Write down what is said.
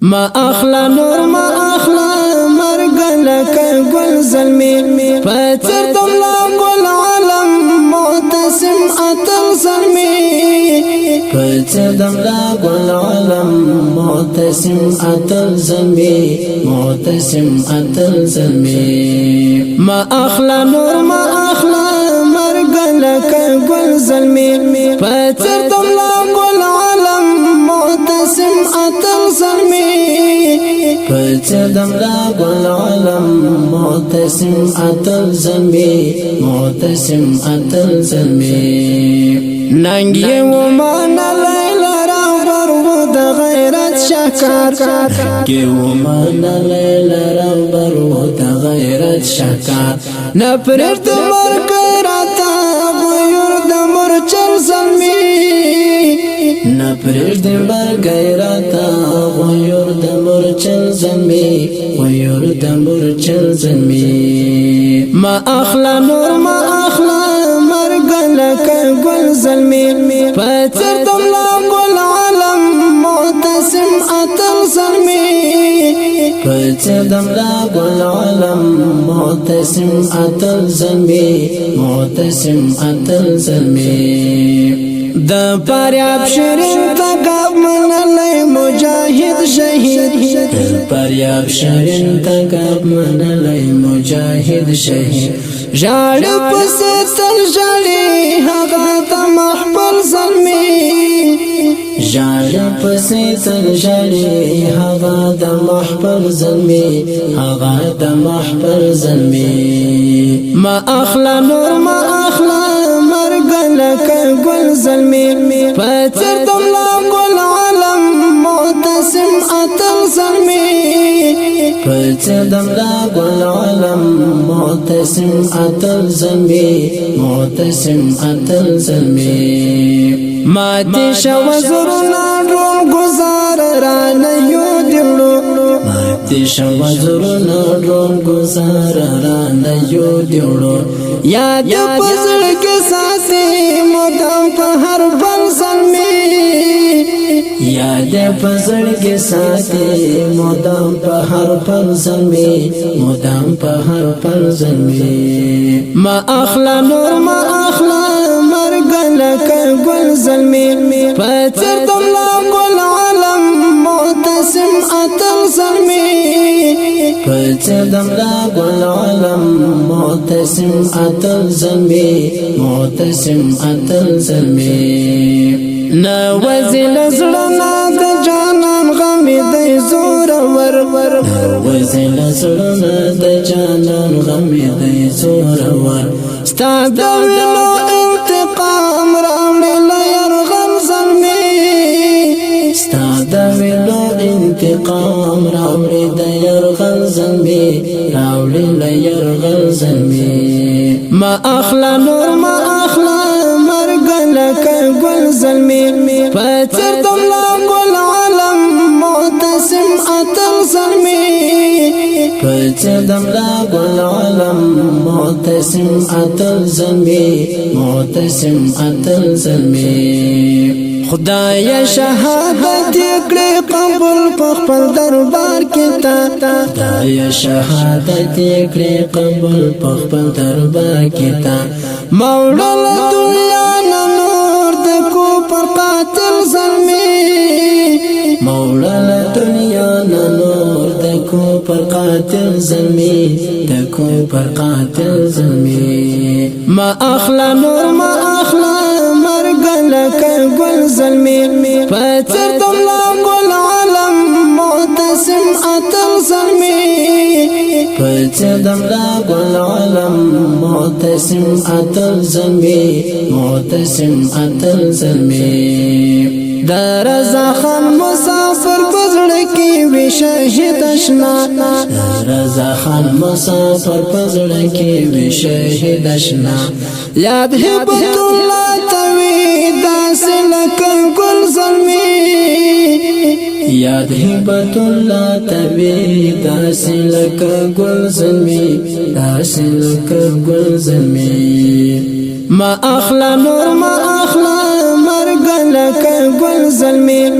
ما اخلا نور ما اخلا مرګ لکه ګل زلمی پڅر دملا ګل عالم معتصم اتل زلمی پڅر دملا ګل عالم معتصم اتل زلمی معتصم اتل زلمی ما اخلا نور ما اخلا مرګ لکه ګل زلمی پڅر دملا ګل عالم معتصم اتل زلمی پڅر دملا ګل عالم معتصم اتل زلمی معتصم اتل زلمی ننګي و مان لیلا را برو د غیرت شکار کې و مان لیلا را برو د غیرت شکار نپرت مرګ راتا غير د مرچل زلمی نپرت مرګ راتا غير د مرچل زلمی غير د مرچل زلمی ما اخلا نور ما اخلا مرګ لکه ګل زلمی پڅر دملا ګل عالم معتصم اتل زلمی پڅر دملا ګل عالم معتصم اتل زلمی معتصم اتل زلمی د پریاب شیرین تګاب منلای مجاهد شهید پریاب شیرین تګاب منلای مجاهد شهید ژړ پس تل ژړې هغه د محفل زلمی ژړ پس تل ژړې هغه د محفل زلمی هغه د محفل زلمی ما اخلا نور ما اخلا مرګ لکه ګل زلمی پڅر دملا ګل عالم معتصم اتل زلمی پڅر دملا ګل عالم معتصم اتل زلمی معتصم اتل زلمی ماتی شو زرنا ډون گزار را نه یو دیړو ماتی شو زرنا ډون گزار را نه یو دیړو یاد پزړ کې ساتي مدام په هر بل زلمی یاد پزړ کې ساتي مدام په هر بل زلمی مدام په هر بل زلمی ما اخلا نور ما اخلا مرګ لکه ګل زلمی پڅر دملا ګل عالم معتصم اتل زلمی پڅر دملا ګل عالم معتصم اتل زلمی معتصم اتل زلمی نوازی لزړنا د جانان غم دی زور ور نوازی لزړنا د جانان غم دی زور ور ستاد وینو انتقام راوړل يرغل زلمی ستاد وینو انتقام راوړل يرغل زلمی راوړل يرغل زلمی ما اخلا نور ما اخلا مرګ لکه ګل زلمی پڅر دملا ګل عالم معتصم اتل زلمی پڅر دملا ګل عالم معتصم اتل زلمی معتصم اتل زلمی خدای شهادت کړې قبول په خپل دربار کې تا خدای شهادت کړې قبول په خپل دربار کې تا مولا دنیا نور د کو پر قاتل زلمی مولا دنیا نور د کو پر قاتل زلمی د کو پر قاتل زلمی ما اخلا نور ما اخلا مرګ لکه ګل زلمی پڅر دملا ګل عالم معتصم اتل زلمی پڅر دملا ګل عالم معتصم اتل زلمی معتصم اتل زلمی در رضا خان مسافر پزړه کې وی شهید اشنا رضا خان مسافر پزړه کې وی شهید اشنا یاد هبت الله توی داس لکه ګل زلمی یاد هبت الله توی داس لکه ګل زلمی داس لکه ګل زلمی ما اخلا نور ما اخلا مرګ لکه ګل زلمی